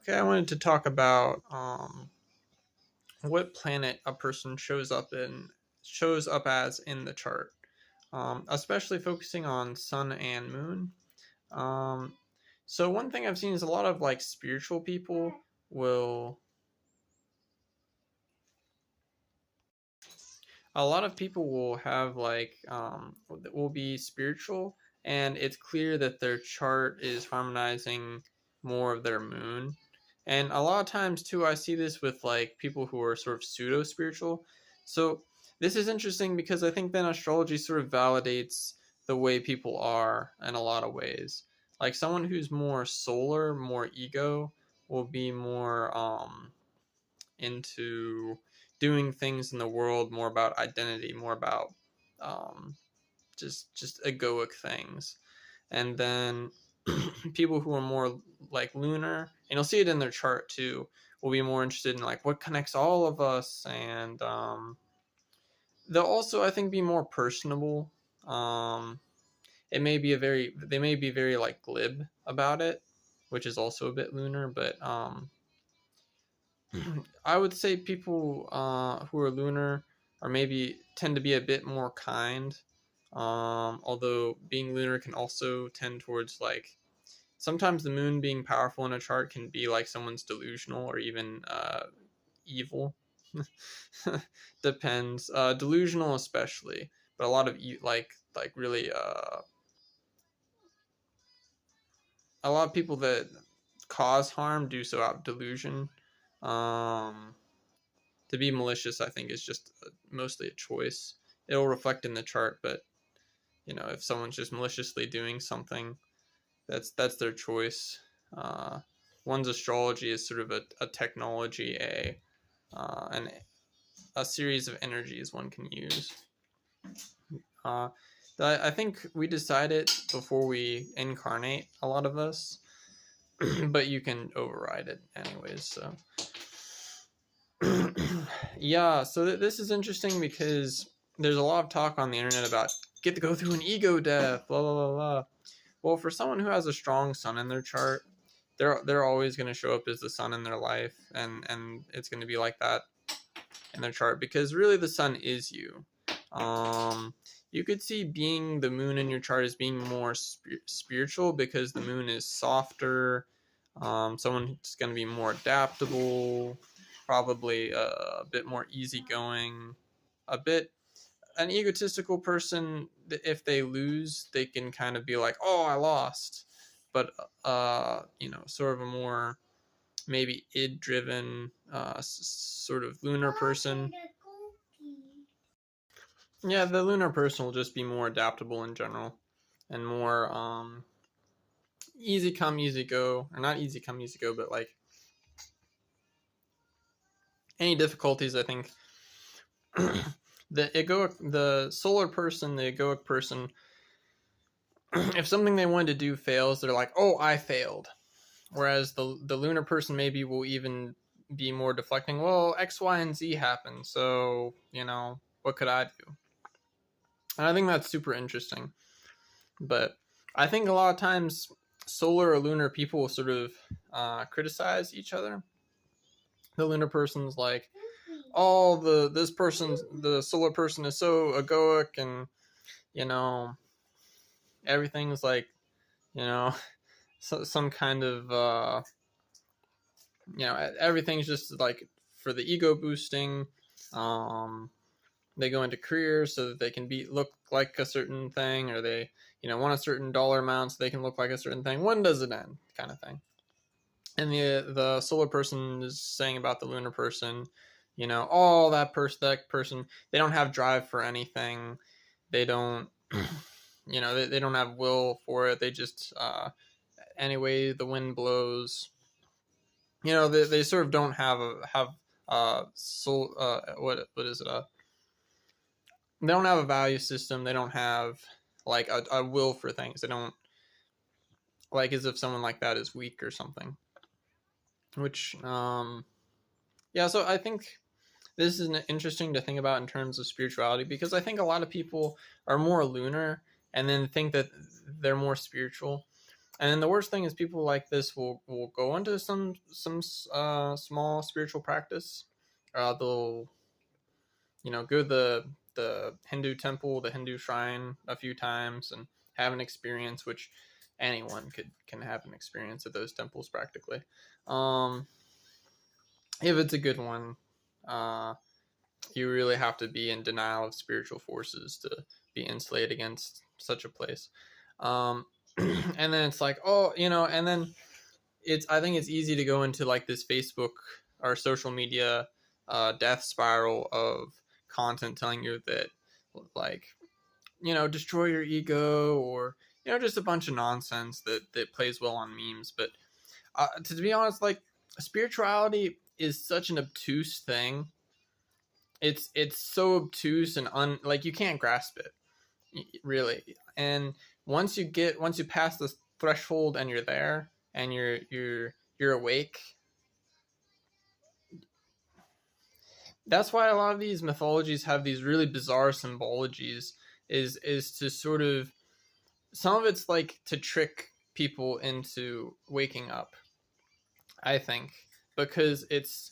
Okay, I wanted to talk about what planet a person shows up as in the chart, especially focusing on sun and moon. Um, so one thing I've seen is a lot of like spiritual people will a lot of people will have like will be spiritual, and it's clear that their chart is harmonizing more of their moon. And a lot of times too, I see this with like people who are sort of pseudo spiritual. So this is interesting because I think then astrology sort of validates the way people are in a lot of ways. Like someone who's more solar, more ego, will be more into doing things in the world, more about identity, more about um, just egoic things. And then people who are more like lunar, and you'll see it in their chart too, will be more interested in like what connects all of us, and they'll also, I think, be more personable. It may be a very they may be very like glib about it, which is also a bit lunar, but I would say people who are lunar or maybe tend to be a bit more kind. Although being lunar can also tend towards like sometimes the moon being powerful in a chart can be like someone's delusional or even evil. Depends. Delusional especially, but a lot of like really a lot of people that cause harm do so out of delusion. Um, to be malicious, I think, is just mostly a choice. It'll reflect in the chart, but if someone's just maliciously doing something, that's their choice. Uh, one's astrology is sort of a technology, and a series of energies one can use. Uh, I think we decide it before we incarnate, a lot of us, but you can override it anyways. So yeah, so this is interesting because there's a lot of talk on the internet about get to go through an ego death, blah blah blah blah. Well, for someone who has a strong sun in their chart, they're always going to show up as the sun in their life, and it's going to be like that in their chart because really the sun is you. Um, you could see being the moon in your chart as being more spiritual because the moon is softer. Someone's going to be more adaptable, probably a bit more easygoing, a bit an egotistical person. If they lose, they can kind of be like, "Oh, I lost," but sort of a more maybe id driven sort of lunar person. Yeah, the lunar person will just be more adaptable in general and more easy come easy go, or not easy come easy go, but like any difficulties, I think the solar person, the egoic person, if something they wanted to do fails, they're like, "Oh, I failed." Whereas the lunar person maybe will even be more deflecting. Well, X, Y, and Z happened, so what could I do? And I think that's super interesting. But I think a lot of times solar or lunar people will sort of criticize each other. The lunar person's like, "Oh, the solar person is so egoic, and you know, everything's like, you know, some kind of everything's just like for the ego boosting. Um, they go into careers so that they can look like a certain thing, or they want a certain dollar amount so they can look like a certain thing. When does it end, kind of thing. And the solar person is saying about the lunar person, oh, that person, they don't have drive for anything. They don't, they don't have will for it. They just anyway the wind blows. They sort of don't have soul. What is it? They don't have a value system. They don't have like a will for things. They don't, like, as if someone like that is weak or something. Which yeah. So I think this is interesting to think about in terms of spirituality, because I think a lot of people are more lunar and then think that they're more spiritual. And the worst thing is people like this will go into some small spiritual practice. They'll go to the Hindu temple, the Hindu shrine a few times and have an experience, which anyone can have an experience at those temples practically. If it's a good one, you really have to be in denial of spiritual forces to be insulated against such a place. And then it's like, oh, and then I think it's easy to go into like this Facebook or social media death spiral of content telling you that, like, destroy your ego, or just a bunch of nonsense that plays well on memes. But to be honest, like, spirituality is such an obtuse thing. It's so obtuse and like, you can't grasp it, really. And once you pass this threshold and you're there and you're awake, that's why a lot of these mythologies have these really bizarre symbologies, is to sort of, some of it's like to trick people into waking up, I think, because it's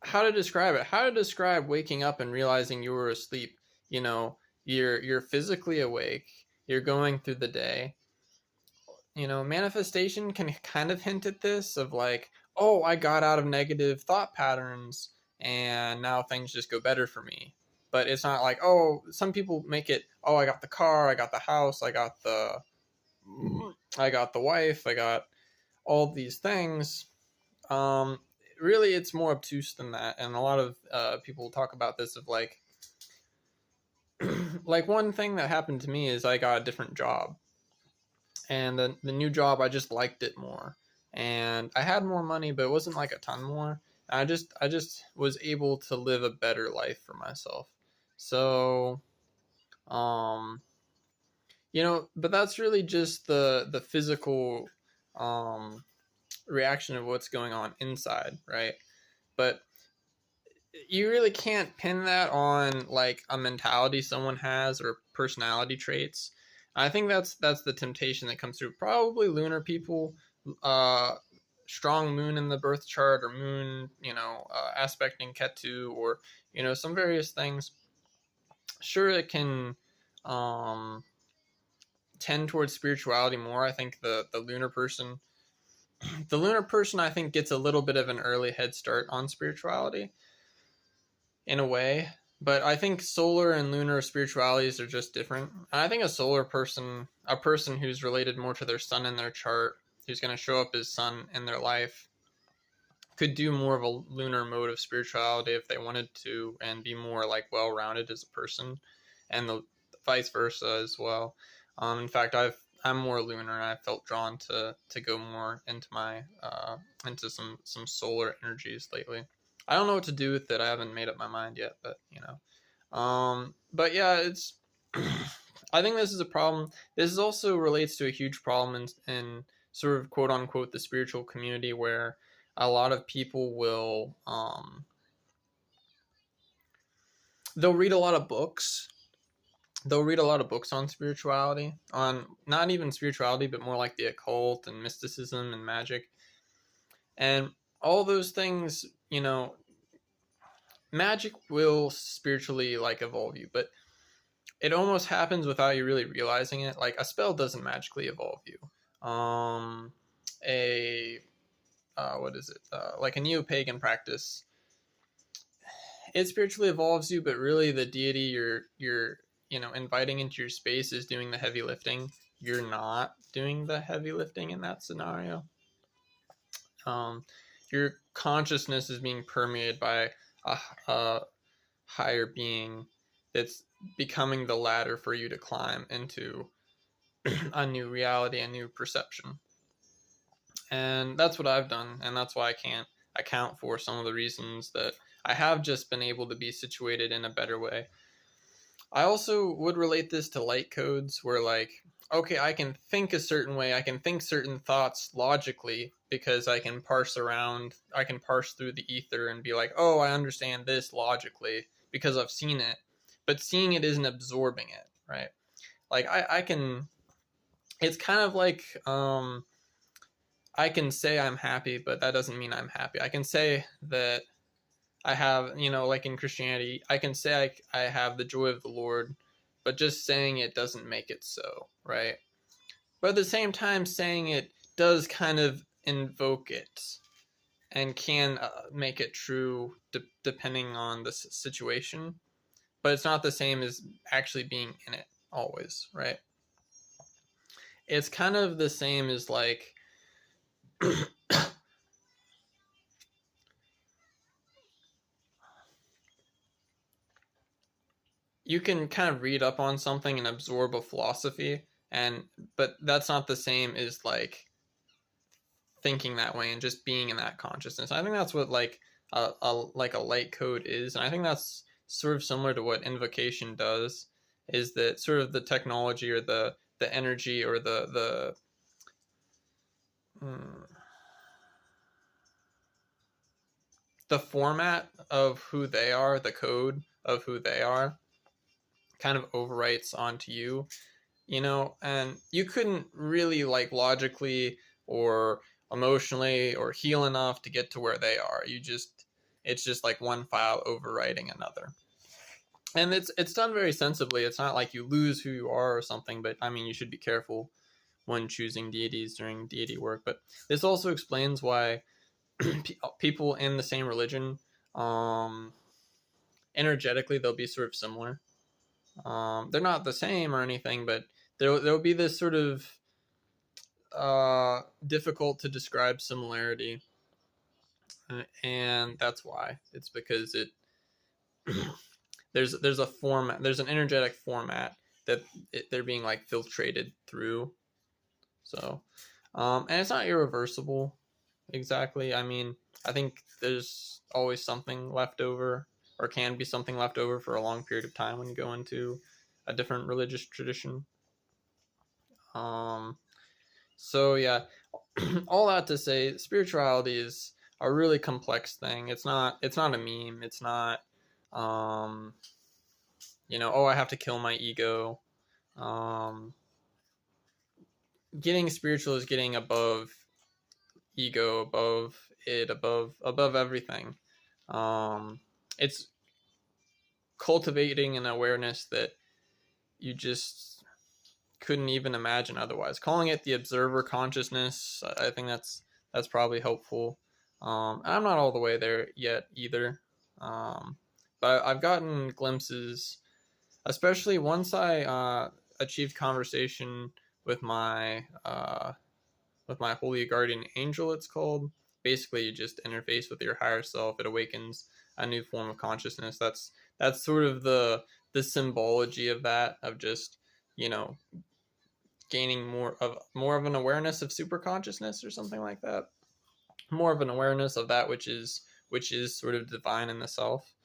how to describe waking up and realizing you were asleep. You're physically awake, you're going through the day. Manifestation can kind of hint at this, of like, oh, I got out of negative thought patterns and now things just go better for me. But it's not like, oh, some people make it, oh, I got the car, I got the house, I got the wife, I got all these things. Really, it's more obtuse than that. And a lot of people talk about this, of like, like, one thing that happened to me is I got a different job. And the new job, I just liked it more. And I had more money, but it wasn't like a ton more. I just was able to live a better life for myself. So, but that's really just the physical reaction of what's going on inside, right? But you really can't pin that on like a mentality someone has or personality traits. I think that's the temptation that comes through. Probably lunar people, strong moon in the birth chart, or moon, aspecting Ketu, or some various things. Sure, it can tend towards spirituality more. I think the lunar person, I think, gets a little bit of an early head start on spirituality in a way. But I think solar and lunar spiritualities are just different. And I think a person who's related more to their sun in their chart, who's going to show up as sun in their life, could do more of a lunar mode of spirituality if they wanted to, and be more like well-rounded as a person, and the vice versa as well. In fact, I'm more lunar, and I felt drawn to go more into my into some solar energies lately. I don't know what to do with it. I haven't made up my mind yet, but but yeah, it's. I think this is a problem. This also relates to a huge problem in sort of quote unquote the spiritual community, where a lot of people will they'll read a lot of books. They'll read a lot of books on spirituality, on not even spirituality, but more like the occult and mysticism and magic, and all those things. Magic will spiritually like evolve you, but it almost happens without you really realizing it. Like, a spell doesn't magically evolve you. What is it? Like a neo-pagan practice, it spiritually evolves you, but really the deity you're inviting into your space is doing the heavy lifting. You're not doing the heavy lifting in that scenario. Your consciousness is being permeated by a higher being that's becoming the ladder for you to climb into a new reality, a new perception. And that's what I've done, and that's why I can't account for some of the reasons that I have just been able to be situated in a better way. I also would relate this to light codes, where, like, okay, I can think a certain way, I can think certain thoughts logically, because I can parse through the ether and be like, oh, I understand this logically because I've seen it. But seeing it isn't absorbing it, right? Like, I can it's kind of like I can say I'm happy, but that doesn't mean I'm happy. I can say that I have, like in Christianity, I can say I have the joy of the Lord, but just saying it doesn't make it so, right? But at the same time, saying it does kind of invoke it and can make it true depending on the situation. But it's not the same as actually being in it always, right? It's kind of the same as like you can kind of read up on something and absorb a philosophy, but that's not the same as like thinking that way and just being in that consciousness. I think that's what like a light code is, and I think that's sort of similar to what invocation does. Is that sort of the technology or the energy or the format of who they are, the code of who they are, kind of overwrites onto you, and you couldn't really like logically or emotionally or heal enough to get to where they are. It's just like one file overwriting another. And it's done very sensibly. It's not like you lose who you are or something, but I mean, you should be careful when choosing deities during deity work. But this also explains why people in the same religion, energetically, they'll be sort of similar. They're not the same or anything, but there'll be this sort of difficult to describe similarity, and that's why. It's because there's a format, there's an energetic format that they're being like filtrated through. So, and it's not irreversible exactly. I mean, I think there's always something left over, or can be something left over for a long period of time when you go into a different religious tradition. So yeah, all that to say, spirituality is a really complex thing. It's not a meme. It's not, oh, I have to kill my ego. Getting spiritual is getting above ego, above it, above everything. It's cultivating an awareness that you just couldn't even imagine otherwise. Calling it the observer consciousness, I think that's probably helpful. I'm not all the way there yet either, but I've gotten glimpses, especially once I achieved conversation with my holy guardian angel. It's called. Basically, you just interface with your higher self. It awakens a new form of consciousness. That's sort of the symbology of that, of just, gaining more of an awareness of super consciousness or something like that. More of an awareness of that which is sort of divine in the self,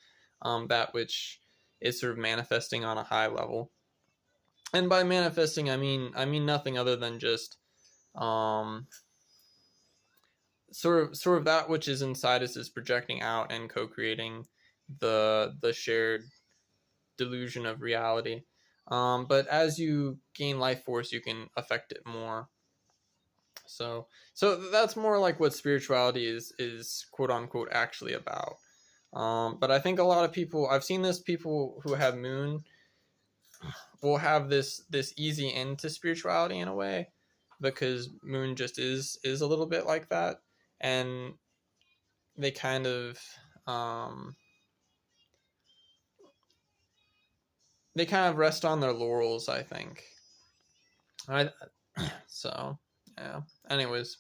that which is sort of manifesting on a high level. And by manifesting, I mean nothing other than just sort of that which is inside us is projecting out and co-creating the shared delusion of reality. But as you gain life force, you can affect it more. So that's more like what spirituality is quote unquote actually about. But I think a lot of people, I've seen this, people who have moon will have this easy end to spirituality in a way, because moon just is a little bit like that, and they kind of rest on their laurels, I think. So yeah. Anyways,